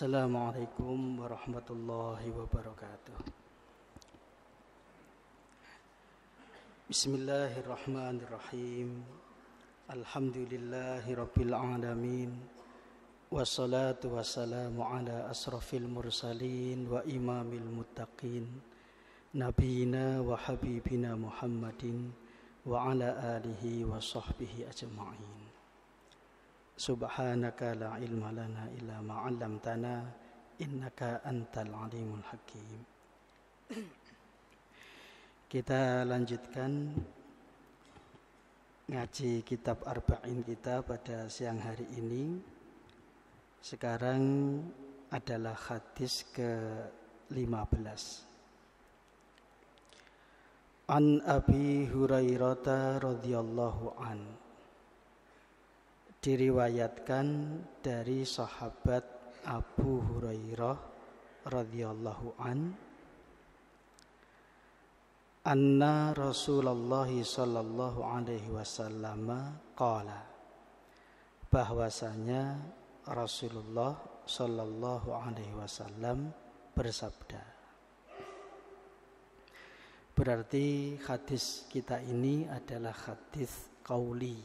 Assalamualaikum warahmatullahi wabarakatuh. Bismillahirrahmanirrahim. Alhamdulillahi rabbil alamin. Wassalatu wassalamu ala asrafil mursalin wa imamil muttaqin, nabiyina wa habibina Muhammadin wa ala alihi wa sahbihi ajma'in. Subhanaka la ilma lana illa ma 'allamtana innaka antal alimul hakim. Kita lanjutkan ngaji kitab Arba'in kita pada siang hari ini. Sekarang adalah hadis ke-15. An Abi Hurairah radhiyallahu an. Diriwayatkan dari sahabat Abu Hurairah radhiyallahu an, anna Rasulullah sallallahu alaihi wasallam qala, bahwasanya Rasulullah sallallahu alaihi wasallam bersabda. Berarti hadis kita ini adalah hadis qauli,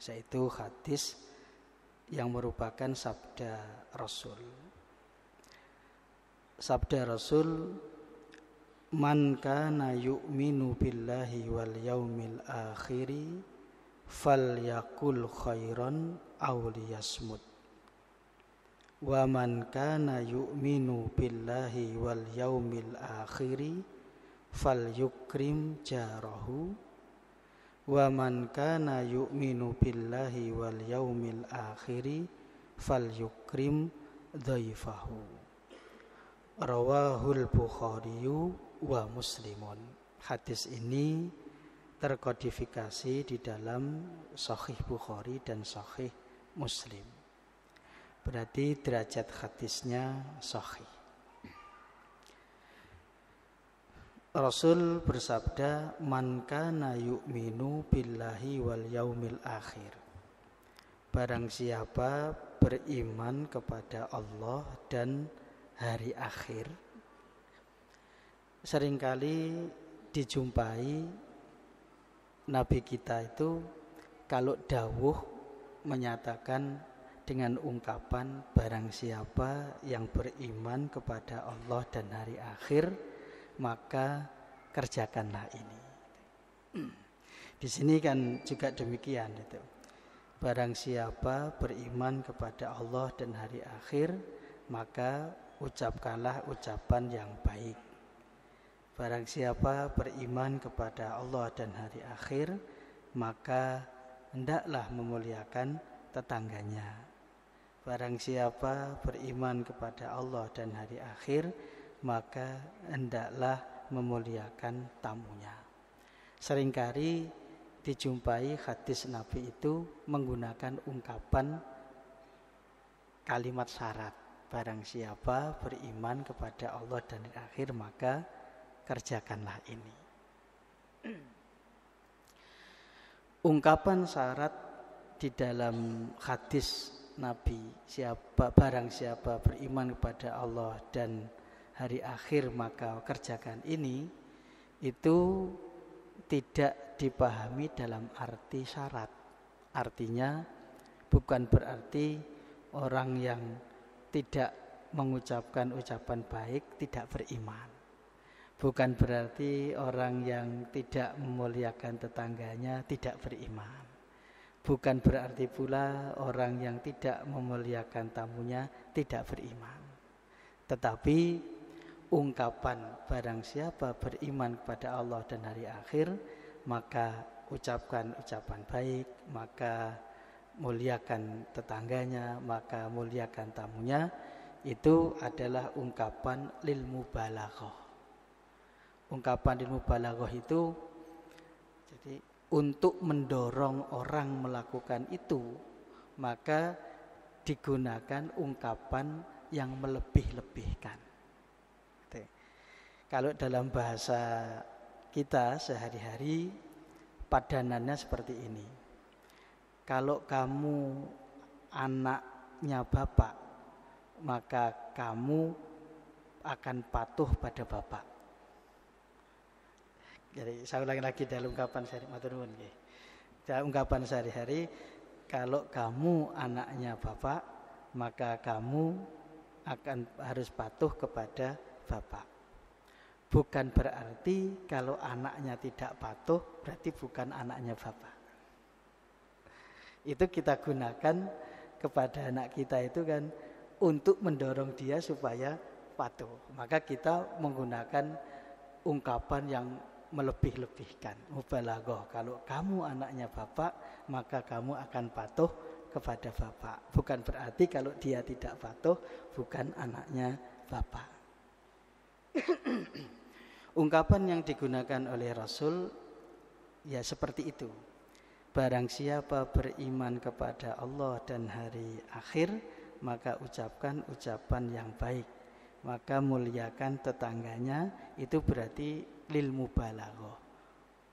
yaitu hadis yang merupakan sabda Rasul. Sabda Rasul, man kana yu'minu billahi wal yaumil akhiri falyakul khairan aw liyasmut. Wa man kana yu'minu billahi wal yaumil akhiri falyukrim jarahu. Wa man kana yu'minu billahi wal yaumil akhiri falyukrim dhaifahu. Rawahul Bukhari wa Muslimun. Hadis ini terkodifikasi di dalam Sahih Bukhari dan Sahih Muslim. Berarti derajat hadisnya sahih. Rasul bersabda, man kana yu'minu billahi wal yaumil akhir. Barang siapa beriman kepada Allah dan hari akhir. Seringkali dijumpai Nabi kita itu kalau dawuh menyatakan dengan ungkapan barang siapa yang beriman kepada Allah dan hari akhir, maka kerjakanlah ini. Di sini kan juga demikian itu. Barang siapa beriman kepada Allah dan hari akhir, maka ucapkanlah ucapan yang baik. Barang siapa beriman kepada Allah dan hari akhir, maka hendaklah memuliakan tetangganya. Barang siapa beriman kepada Allah dan hari akhir, maka hendaklah memuliakan tamunya. Seringkali dijumpai hadis Nabi itu menggunakan ungkapan kalimat syarat. Barang siapa beriman kepada Allah dan hari akhir, maka kerjakanlah ini. Ungkapan syarat di dalam hadis Nabi, barang siapa beriman kepada Allah dan hari akhir maka kerjakan ini, itu tidak dipahami dalam arti syarat. Artinya bukan berarti orang yang tidak mengucapkan ucapan baik tidak beriman. Bukan berarti orang yang tidak memuliakan tetangganya tidak beriman. Bukan berarti pula orang yang tidak memuliakan tamunya tidak beriman. Tetapi ungkapan barang siapa beriman kepada Allah dan hari akhir, maka ucapkan ucapan baik, maka muliakan tetangganya, maka muliakan tamunya, itu adalah ungkapan lil mubalaghah. Ungkapan lil mubalaghah itu jadi untuk mendorong orang melakukan itu, maka digunakan ungkapan yang melebih-lebihkan. Kalau dalam bahasa kita sehari-hari padanannya seperti ini. Kalau kamu anaknya bapak, maka kamu akan patuh pada bapak. Jadi saya ulangi lagi dalam ungkapan ungkapan sehari-hari, kalau kamu anaknya bapak, maka kamu akan harus patuh kepada bapak. Bukan berarti kalau anaknya tidak patuh berarti bukan anaknya bapak. Itu kita gunakan kepada anak kita itu kan untuk mendorong dia supaya patuh. Maka kita menggunakan ungkapan yang melebih-lebihkan, mubalaghah. Kalau kamu anaknya bapak, maka kamu akan patuh kepada bapak. Bukan berarti kalau dia tidak patuh bukan anaknya bapak. Ungkapan yang digunakan oleh Rasul ya seperti itu. Barang siapa beriman kepada Allah dan hari akhir, maka ucapkan ucapan yang baik. Maka muliakan tetangganya, itu berarti lil mubalaghah,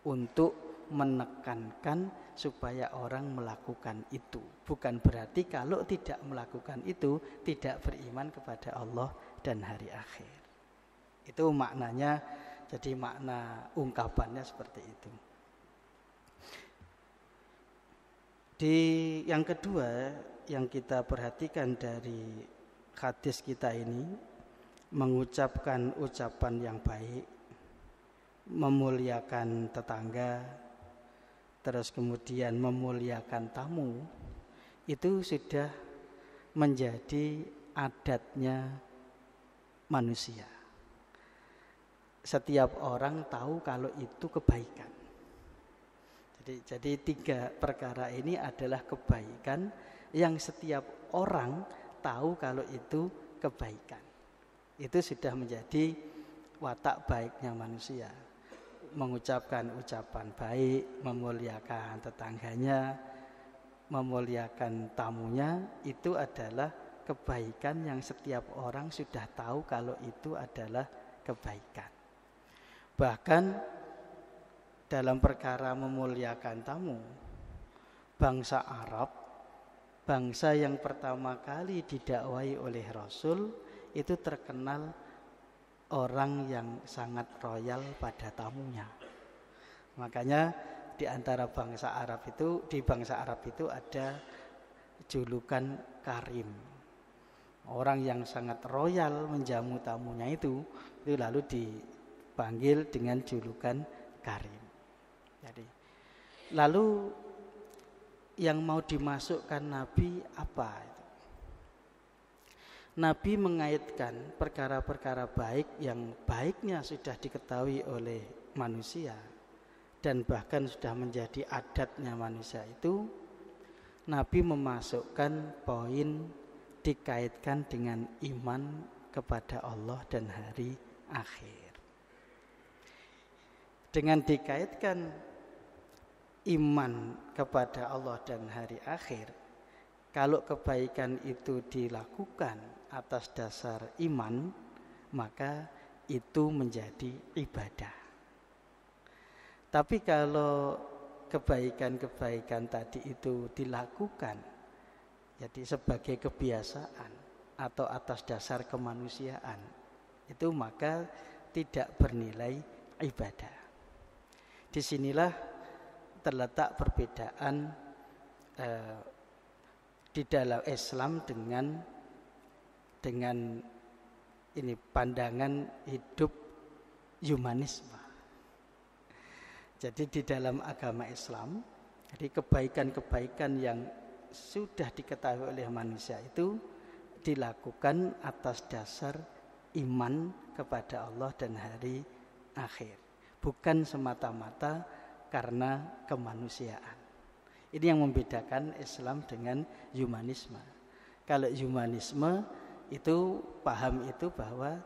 untuk menekankan supaya orang melakukan itu. Bukan berarti kalau tidak melakukan itu tidak beriman kepada Allah dan hari akhir. Itu maknanya, jadi makna ungkapannya seperti itu. Di yang kedua yang kita perhatikan dari hadis kita ini, mengucapkan ucapan yang baik, memuliakan tetangga, terus kemudian memuliakan tamu, itu sudah menjadi adatnya manusia. Setiap orang tahu kalau itu kebaikan. Jadi 3 perkara ini adalah kebaikan yang setiap orang tahu kalau itu kebaikan. Itu sudah menjadi watak baiknya manusia. Mengucapkan ucapan baik, memuliakan tetangganya, memuliakan tamunya, itu adalah kebaikan yang setiap orang sudah tahu kalau itu adalah kebaikan. Bahkan dalam perkara memuliakan tamu, bangsa Arab, bangsa yang pertama kali didakwai oleh Rasul, itu terkenal orang yang sangat royal pada tamunya. Makanya di antara bangsa Arab itu, di bangsa Arab itu ada julukan karim. Orang yang sangat royal menjamu tamunya itu lalu dipanggil dengan julukan karim. Jadi, lalu yang mau dimasukkan Nabi apa itu? Nabi mengaitkan perkara-perkara baik yang baiknya sudah diketahui oleh manusia dan bahkan sudah menjadi adatnya manusia itu. Nabi memasukkan poin dikaitkan dengan iman kepada Allah dan hari akhir. Dengan dikaitkan iman kepada Allah dan hari akhir, kalau kebaikan itu dilakukan atas dasar iman, maka itu menjadi ibadah. Tapi kalau kebaikan-kebaikan tadi itu dilakukan jadi sebagai kebiasaan atau atas dasar kemanusiaan, itu maka tidak bernilai ibadah. Disinilah terletak perbedaan di dalam Islam dengan ini pandangan hidup humanisme. Jadi di dalam agama Islam, jadi kebaikan-kebaikan yang sudah diketahui oleh manusia itu dilakukan atas dasar iman kepada Allah dan hari akhir, bukan semata-mata karena kemanusiaan. Ini yang membedakan Islam dengan humanisme. Kalau humanisme itu paham itu bahwa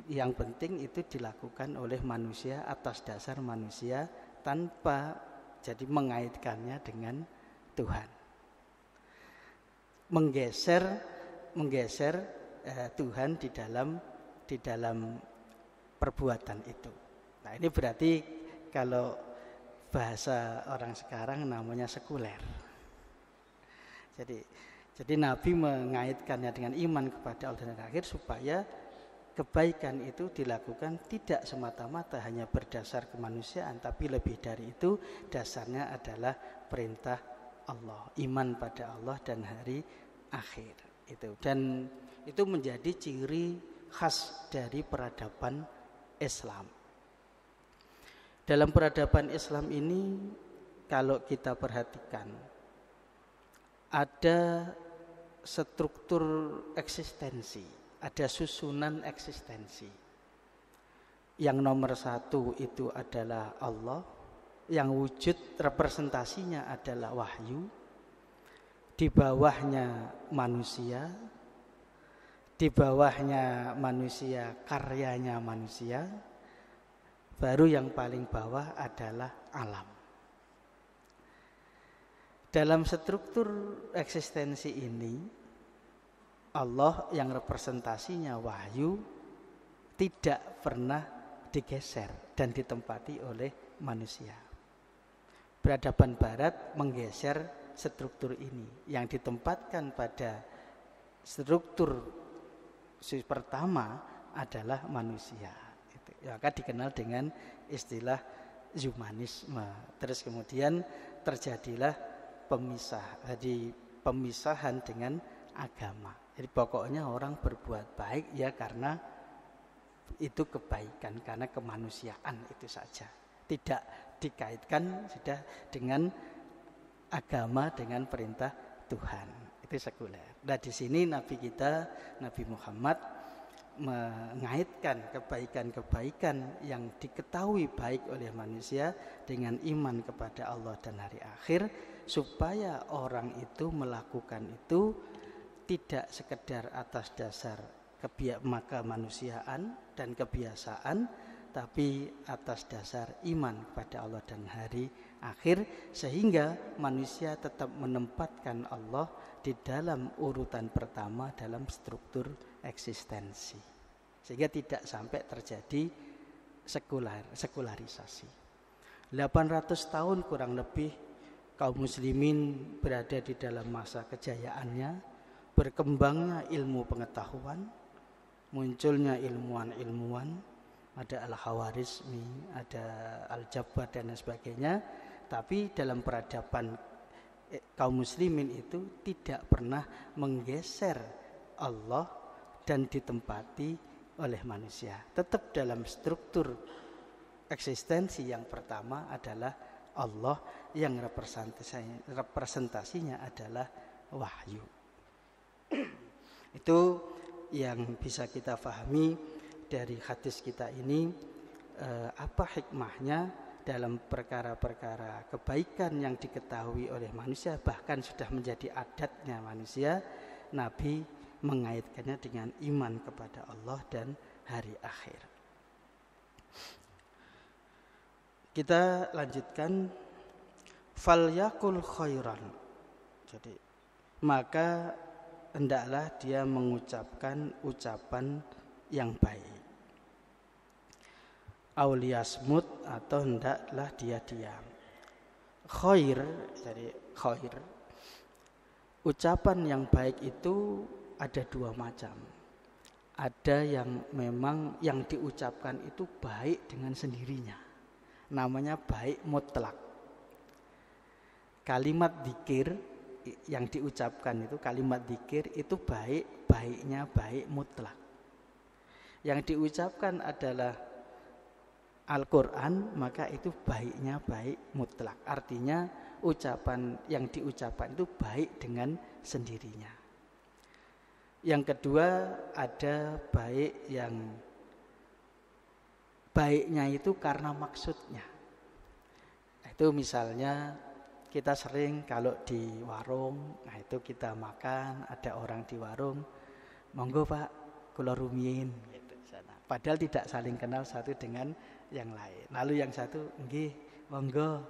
yang penting itu dilakukan oleh manusia atas dasar manusia tanpa jadi mengaitkannya dengan Tuhan. Menggeser Tuhan di dalam perbuatan itu. Nah, ini berarti kalau bahasa orang sekarang namanya sekuler. Jadi Nabi mengaitkannya dengan iman kepada Allah dan hari akhir supaya kebaikan itu dilakukan tidak semata-mata hanya berdasar kemanusiaan, tapi lebih dari itu dasarnya adalah perintah Allah, iman pada Allah dan hari akhir itu. Dan itu menjadi ciri khas dari peradaban Islam. Dalam peradaban Islam ini kalau kita perhatikan ada struktur eksistensi, ada susunan eksistensi. Yang nomor satu itu adalah Allah, yang wujud representasinya adalah wahyu, di bawahnya manusia, di bawahnya manusia karyanya manusia, baru yang paling bawah adalah alam. Dalam struktur eksistensi ini, Allah yang representasinya wahyu tidak pernah digeser dan ditempati oleh manusia. Peradaban barat menggeser struktur ini yang ditempatkan pada struktur pertama adalah manusia. Maka dikenal dengan istilah humanisme. Terus kemudian terjadilah pemisahan dengan agama. Jadi pokoknya orang berbuat baik ya karena itu kebaikan, karena kemanusiaan itu saja. Tidak dikaitkan sudah dengan agama, dengan perintah Tuhan. Itu sekuler. Nah di sini Nabi kita, Nabi Muhammad mengaitkan kebaikan-kebaikan yang diketahui baik oleh manusia dengan iman kepada Allah dan hari akhir, supaya orang itu melakukan itu tidak sekedar atas dasar kemanusiaan dan kebiasaan, tapi atas dasar iman kepada Allah dan hari akhir, sehingga manusia tetap menempatkan Allah di dalam urutan pertama dalam struktur eksistensi, sehingga tidak sampai terjadi sekularisasi. 800 tahun kurang lebih kaum muslimin berada di dalam masa kejayaannya, berkembangnya ilmu pengetahuan, munculnya ilmuwan-ilmuwan, ada Al-Khawarizmi, ada Al-Jabbar dan sebagainya. Tapi dalam peradaban kaum muslimin itu tidak pernah menggeser Allah dan ditempati oleh manusia. Tetap dalam struktur eksistensi yang pertama adalah Allah, yang representasinya adalah wahyu. Itu yang bisa kita pahami dari hadis kita ini, apa hikmahnya dalam perkara-perkara kebaikan yang diketahui oleh manusia, bahkan sudah menjadi adatnya manusia. Nabi mengaitkannya dengan iman kepada Allah dan hari akhir. Kita lanjutkan, falyakul khairan. Jadi maka hendaklah dia mengucapkan ucapan yang baik. Auliyasmut, atau hendaklah dia diam. Khair, jadi khair, ucapan yang baik itu ada dua macam. Ada yang memang yang diucapkan itu baik dengan sendirinya, namanya baik mutlak. Kalimat dzikir yang diucapkan itu, kalimat dzikir itu baiknya baik mutlak. Yang diucapkan adalah Al-Quran, maka itu baiknya baik mutlak. Artinya ucapan yang diucapkan itu baik dengan sendirinya. Yang kedua, ada baik yang baiknya itu karena maksudnya. Itu misalnya kita sering kalau di warung, nah itu kita makan, ada orang di warung, monggo Pak, kula rumiyin gitu sana. Padahal tidak saling kenal satu dengan yang lain. Lalu yang satu, nggih, monggo.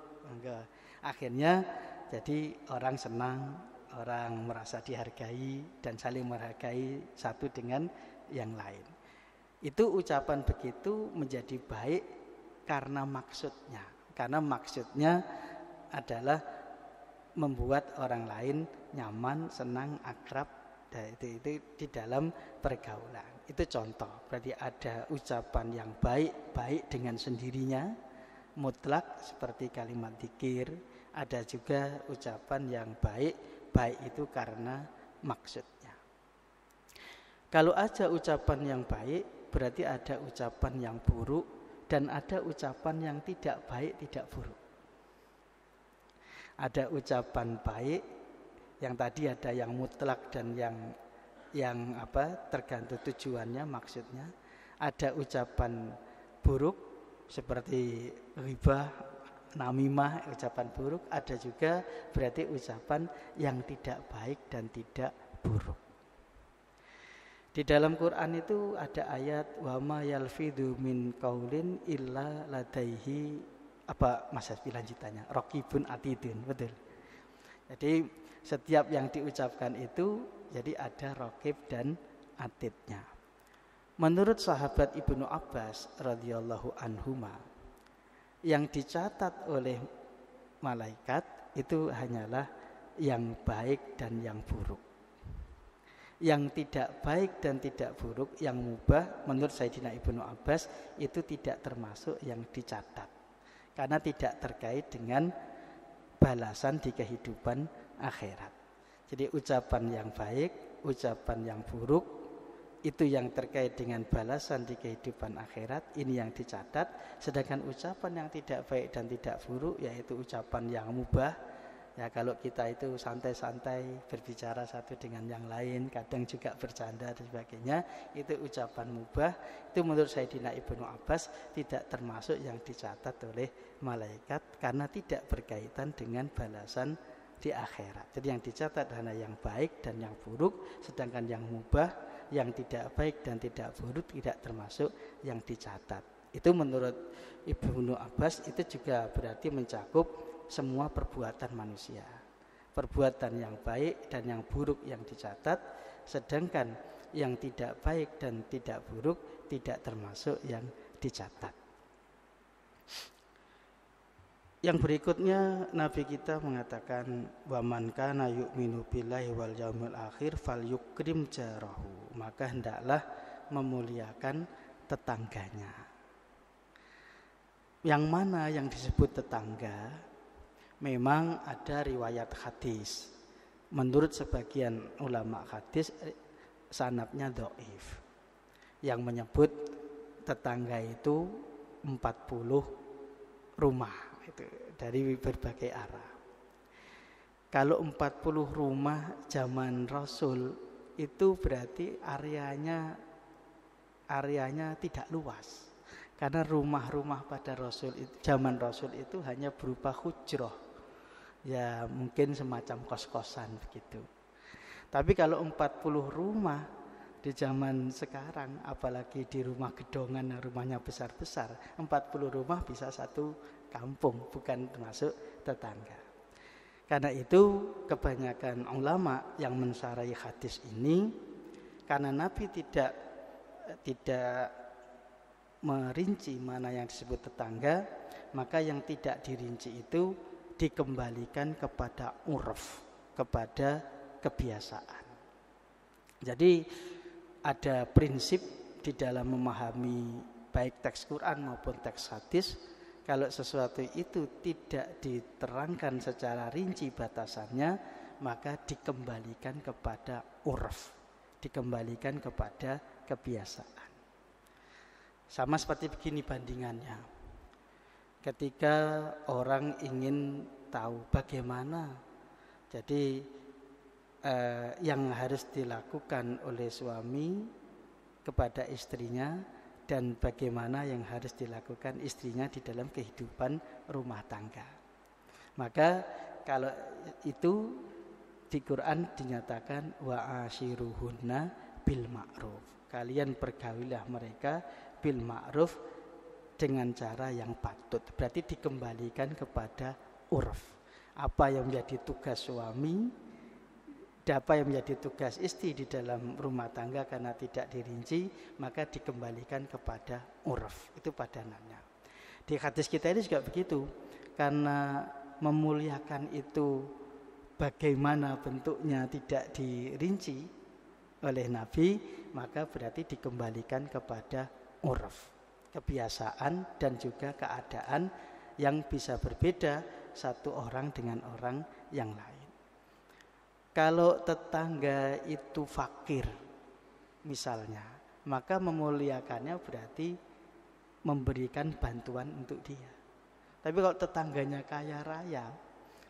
Akhirnya jadi orang senang, orang merasa dihargai dan saling menghargai satu dengan yang lain. Itu ucapan begitu menjadi baik karena maksudnya. Karena maksudnya adalah membuat orang lain nyaman, senang, akrab. Dan itu di dalam pergaulan. Itu contoh. Berarti ada ucapan yang baik dengan sendirinya, mutlak seperti kalimat dzikir. Ada juga ucapan yang baik itu karena maksudnya. Kalau ada ucapan yang baik, berarti ada ucapan yang buruk, dan ada ucapan yang tidak baik, tidak buruk. Ada ucapan baik, yang tadi ada yang mutlak dan yang tergantung tujuannya, maksudnya. Ada ucapan buruk seperti ghibah, namimah, ucapan buruk. Ada juga berarti ucapan yang tidak baik dan tidak buruk. Di dalam Quran itu ada ayat wa ma yalfidhu min qaulin illa ladaihi Mas Hasbi lanjutannya raqibun atidun, betul. Jadi setiap yang diucapkan itu jadi ada raqib dan atidnya. Menurut sahabat Ibnu Abbas radhiyallahu anhuma, yang dicatat oleh malaikat itu hanyalah yang baik dan yang buruk. Yang tidak baik dan tidak buruk, yang mubah, menurut Sayyidina Ibnu Abbas itu tidak termasuk yang dicatat, karena tidak terkait dengan balasan di kehidupan akhirat. Jadi ucapan yang baik, ucapan yang buruk, itu yang terkait dengan balasan di kehidupan akhirat, ini yang dicatat. Sedangkan ucapan yang tidak baik dan tidak buruk, yaitu ucapan yang mubah. Ya, kalau kita itu santai-santai berbicara satu dengan yang lain, kadang juga bercanda dan sebagainya, itu ucapan mubah. Itu menurut Sayyidina Ibnu Abbas tidak termasuk yang dicatat oleh malaikat karena tidak berkaitan dengan balasan di akhirat. Jadi yang dicatat hanya yang baik dan yang buruk, sedangkan yang mubah, yang tidak baik dan tidak buruk tidak termasuk yang dicatat. Itu menurut Ibnu Abbas itu juga berarti mencakup semua perbuatan manusia. Perbuatan yang baik dan yang buruk yang dicatat, sedangkan yang tidak baik dan tidak buruk tidak termasuk yang dicatat. Yang berikutnya Nabi kita mengatakan wa man kana yu'minu billahi wal yaumil akhir falyukrim jarahu, maka hendaklah memuliakan tetangganya. Yang mana yang disebut tetangga? Memang ada riwayat hadis. Menurut sebagian ulama hadis sanadnya dhaif, yang menyebut tetangga itu 40 rumah itu dari berbagai arah. Kalau 40 rumah zaman Rasul itu berarti areanya tidak luas. Karena rumah-rumah pada Rasul itu, zaman Rasul itu hanya berupa hujrah. Ya mungkin semacam kos-kosan begitu. Tapi kalau 40 rumah di zaman sekarang, apalagi di rumah gedongan yang rumahnya besar-besar, 40 rumah bisa satu kampung, bukan termasuk tetangga. Karena itu kebanyakan ulama yang mensyarahi hadis ini, karena Nabi tidak merinci mana yang disebut tetangga, maka yang tidak dirinci itu dikembalikan kepada urf, kepada kebiasaan. Jadi ada prinsip di dalam memahami baik teks Quran maupun teks hadis, kalau sesuatu itu tidak diterangkan secara rinci batasannya, maka dikembalikan kepada urf, dikembalikan kepada kebiasaan. Sama seperti begini bandingannya. Ketika orang ingin tahu bagaimana jadi yang harus dilakukan oleh suami kepada istrinya dan bagaimana yang harus dilakukan istrinya di dalam kehidupan rumah tangga. Maka kalau itu di Quran dinyatakan wa ashiruhunna bil ma'ruf. Kalian pergaulilah mereka bil ma'ruf dengan cara yang patut. Berarti dikembalikan kepada urf. Apa yang menjadi tugas suami, apa yang menjadi tugas istri di dalam rumah tangga karena tidak dirinci, maka dikembalikan kepada urf. Itu padanannya. Di hadis kita ini juga begitu. Karena memuliakan itu bagaimana bentuknya tidak dirinci oleh Nabi, maka berarti dikembalikan kepada urf, kebiasaan dan juga keadaan yang bisa berbeda satu orang dengan orang yang lain. Kalau tetangga itu fakir misalnya, maka memuliakannya berarti memberikan bantuan untuk dia. Tapi kalau tetangganya kaya raya,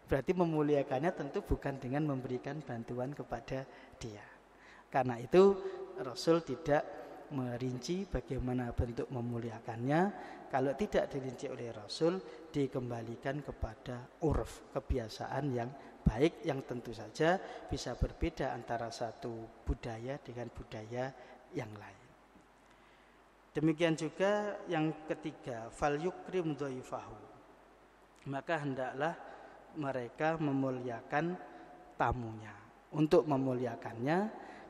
berarti memuliakannya tentu bukan dengan memberikan bantuan kepada dia. Karena itu Rasul tidak merinci bagaimana bentuk memuliakannya. Kalau tidak dirinci oleh Rasul, dikembalikan kepada urf, kebiasaan yang baik, yang tentu saja bisa berbeda antara satu budaya dengan budaya yang lain. Demikian juga yang ketiga, fal yukrim dhaifahu, maka hendaklah mereka memuliakan tamunya. Untuk memuliakannya,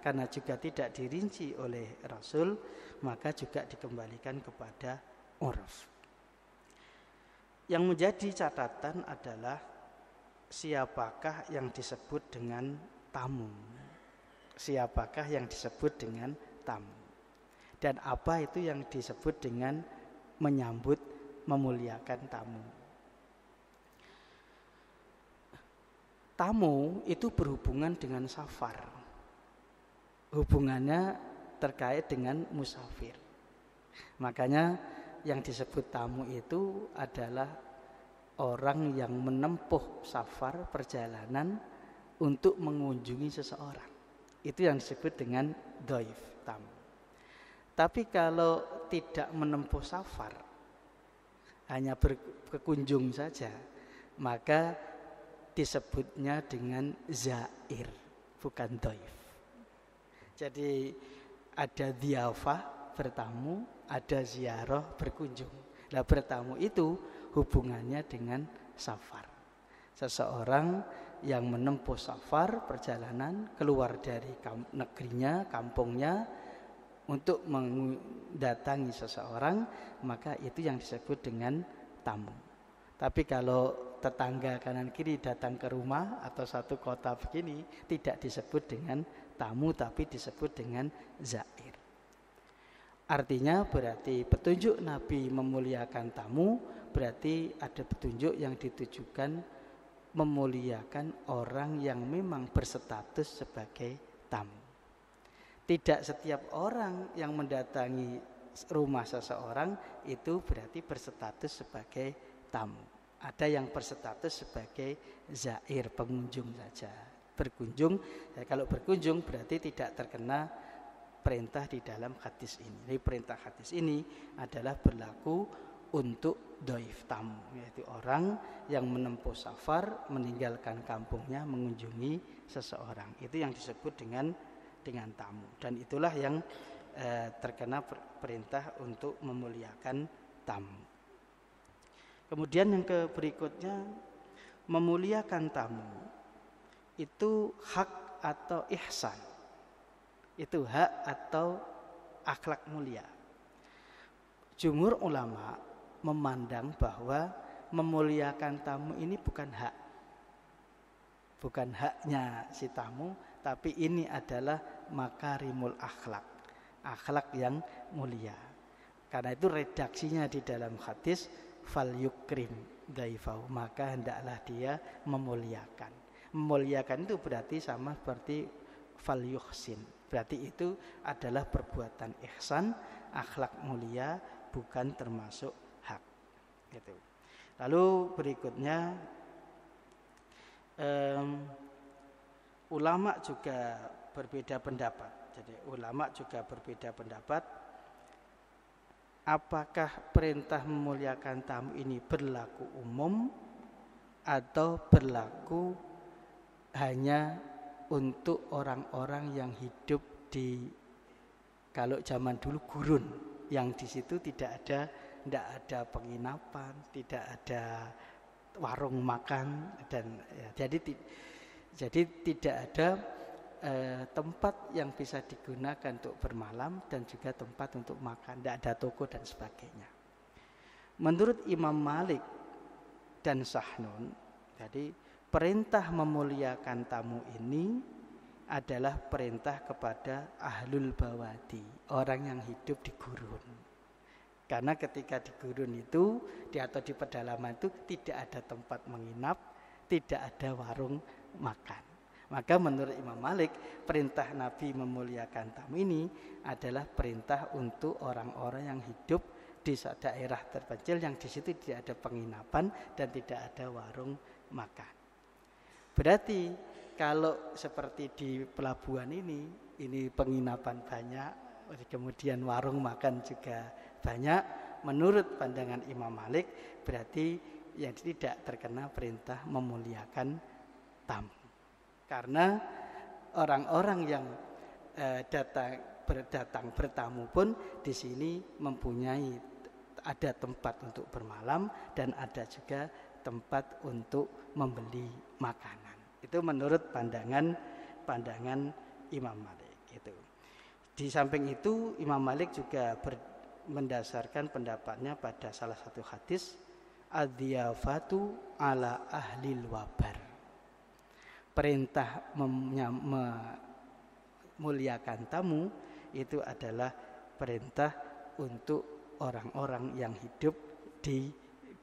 karena juga tidak dirinci oleh Rasul, maka juga dikembalikan kepada urf. Yang menjadi catatan adalah siapakah yang disebut dengan tamu. Siapakah yang disebut dengan tamu. Dan apa itu yang disebut dengan menyambut, memuliakan tamu. Tamu itu berhubungan dengan safar. Hubungannya terkait dengan musafir. Makanya yang disebut tamu itu adalah orang yang menempuh safar, perjalanan untuk mengunjungi seseorang. Itu yang disebut dengan dhaif, tamu. Tapi kalau tidak menempuh safar, hanya berkunjung saja, maka disebutnya dengan zair, bukan dhaif. Jadi ada dhiyafah, bertamu, ada ziarah, berkunjung. Nah, bertamu itu hubungannya dengan safar. Seseorang yang menempuh safar, perjalanan, keluar dari negerinya, kampungnya, untuk mendatangi seseorang, maka itu yang disebut dengan tamu. Tapi kalau tetangga kanan kiri datang ke rumah atau satu kota begini, tidak disebut dengan tamu, tapi disebut dengan zair. Artinya berarti petunjuk Nabi memuliakan tamu, berarti ada petunjuk yang ditujukan memuliakan orang yang memang berstatus sebagai tamu. Tidak setiap orang yang mendatangi rumah seseorang itu berarti berstatus sebagai tamu. Ada yang berstatus sebagai zair, pengunjung saja. Berkunjung, kalau berkunjung berarti tidak terkena perintah di dalam hadis ini. Jadi perintah hadis ini adalah berlaku untuk dhaif, tamu, yaitu orang yang menempuh safar, meninggalkan kampungnya, mengunjungi seseorang. Itu yang disebut dengan tamu, dan itulah yang terkena perintah untuk memuliakan tamu. Kemudian yang berikutnya, memuliakan tamu itu hak atau ihsan, itu hak atau akhlak mulia. Jumhur ulama memandang bahwa memuliakan tamu ini bukan haknya si tamu, tapi ini adalah makarimul akhlak, akhlak yang mulia. Karena itu redaksinya di dalam hadis fal yukrim dhaifahu, maka hendaklah dia memuliakan. Memuliakan itu berarti sama seperti fal yuhsin, berarti itu adalah perbuatan ihsan, akhlak mulia, bukan termasuk hak. Gitu. Lalu berikutnya ulama juga berbeda pendapat. Jadi ulama juga berbeda pendapat. Apakah perintah memuliakan tamu ini berlaku umum atau berlaku hanya untuk orang-orang yang hidup di, kalau zaman dulu, gurun, yang di situ tidak ada penginapan, tidak ada warung makan, dan ya, jadi tidak ada tempat yang bisa digunakan untuk bermalam dan juga tempat untuk makan, tidak ada toko dan sebagainya. Menurut Imam Malik dan Sahnun, jadi perintah memuliakan tamu ini adalah perintah kepada ahlul bawadi, orang yang hidup di gurun. Karena ketika di gurun itu, atau di pedalaman itu tidak ada tempat menginap, tidak ada warung makan. Maka menurut Imam Malik, perintah Nabi memuliakan tamu ini adalah perintah untuk orang-orang yang hidup di daerah terpencil yang di situ tidak ada penginapan dan tidak ada warung makan. Berarti kalau seperti di pelabuhan ini penginapan banyak, kemudian warung makan juga banyak, menurut pandangan Imam Malik berarti yang tidak terkena perintah memuliakan tamu. Karena orang-orang yang datang bertamu pun di sini mempunyai ada tempat untuk bermalam dan ada juga tempat untuk membeli makanan. Itu menurut pandangan Imam Malik itu. Di samping itu Imam Malik juga mendasarkan pendapatnya pada salah satu hadis, ad-diyafatu ala ahlil wabar. Perintah memuliakan tamu itu adalah perintah untuk orang-orang yang hidup di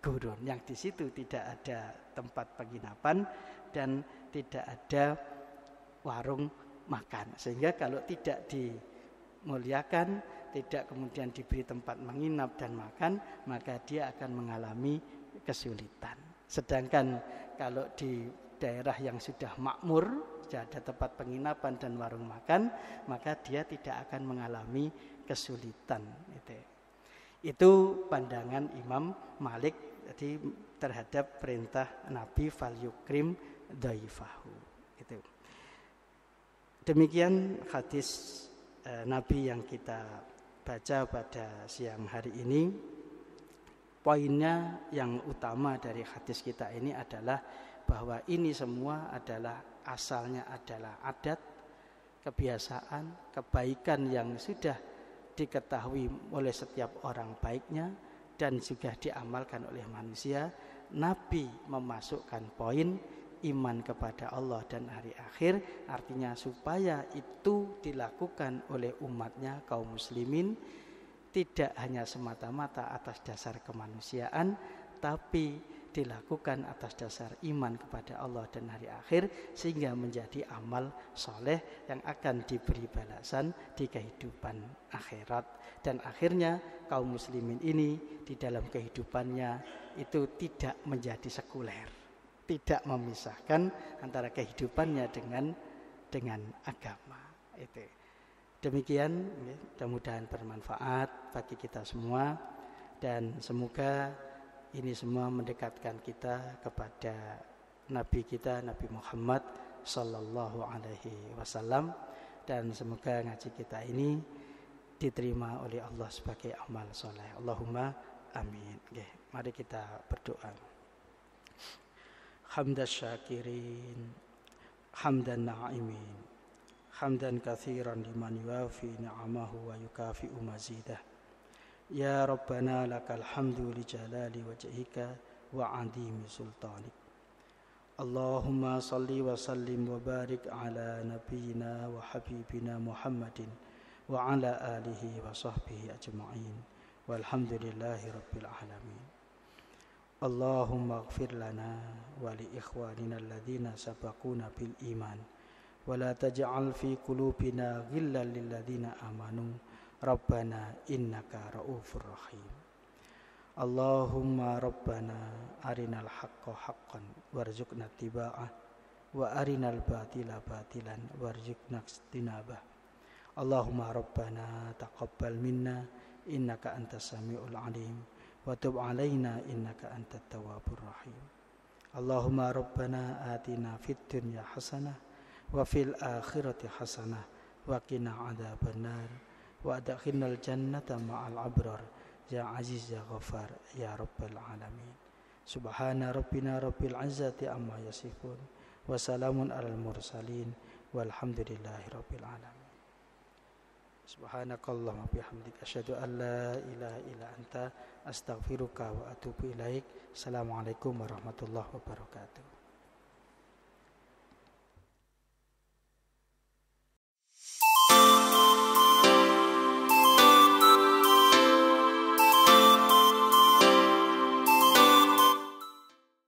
gurun, yang di situ tidak ada tempat penginapan dan tidak ada warung makan. Sehingga kalau tidak dimuliakan, tidak kemudian diberi tempat menginap dan makan, maka dia akan mengalami kesulitan. Sedangkan kalau di daerah yang sudah makmur, sudah ada tempat penginapan dan warung makan, maka dia tidak akan mengalami kesulitan. Itu pandangan Imam Malik jadi terhadap perintah Nabi fal yukrim dhaifahu. Itu. Demikian hadis Nabi yang kita baca pada siang hari ini. Poinnya yang utama dari hadis kita ini adalah bahwa ini semua adalah asalnya adalah adat, kebiasaan, kebaikan yang sudah diketahui oleh setiap orang baiknya dan juga diamalkan oleh manusia. Nabi memasukkan poin iman kepada Allah dan hari akhir, artinya supaya itu dilakukan oleh umatnya kaum muslimin tidak hanya semata-mata atas dasar kemanusiaan, tapi dilakukan atas dasar iman kepada Allah dan hari akhir, sehingga menjadi amal soleh yang akan diberi balasan di kehidupan akhirat. Dan akhirnya kaum muslimin ini di dalam kehidupannya itu tidak menjadi sekuler, tidak memisahkan antara kehidupannya dengan agama. Itu. Demikian, mudah-mudahan bermanfaat bagi kita semua dan semoga ini semua mendekatkan kita kepada Nabi kita, Nabi Muhammad sallallahu alaihi wasallam, dan semoga ngaji kita ini diterima oleh Allah sebagai amal soleh. Allahumma amin. Oke, mari kita berdoa. Hamdan syakirin, hamdan na'imin, hamdan katsiran liman yuafi ni'amahu wa yukafi'u mazidah. Ya Rabbana lakal hamdu li jalali wajhika wa adimi sultanik. Allahumma salli wa sallim wa barik ala nabiyyina wa habibina Muhammadin wa ala alihi wa sahbihi ajma'in. Walhamdulillahi rabbil alamin. Allahumma ighfir lana wa li ikhwanina alladhina sabaquna bil iman wa la taj'al fi qulubina ghillan lil ladzina amanu. Rabbana innaka ra'ufur rahim. Allahumma Rabbana arinal haqqa haqqan warzuqna ittiba'ah wa arinal batila batilan warzuqna ijtinabah. Allahumma Rabbana taqabbal minna innaka antas samiul alim wa tub alaina innaka antat tawwabur rahim. Allahumma Rabbana atina fid dunya hasanah wa fil akhirati hasanah wa qina adzabannar wa adkhilnal jannata ma'al abrar ya aziz ya ghafar ya rabbal alamin. Subhana rabbina rabbil izzati amma yasifun wa salamun alal mursalin walhamdulillahi rabbil alamin. Subhanakallahumma bihamdika asyhadu an la ilaha illa anta astaghfiruka wa atubu ilaik. Assalamualaikum warahmatullahi wabarakatuh.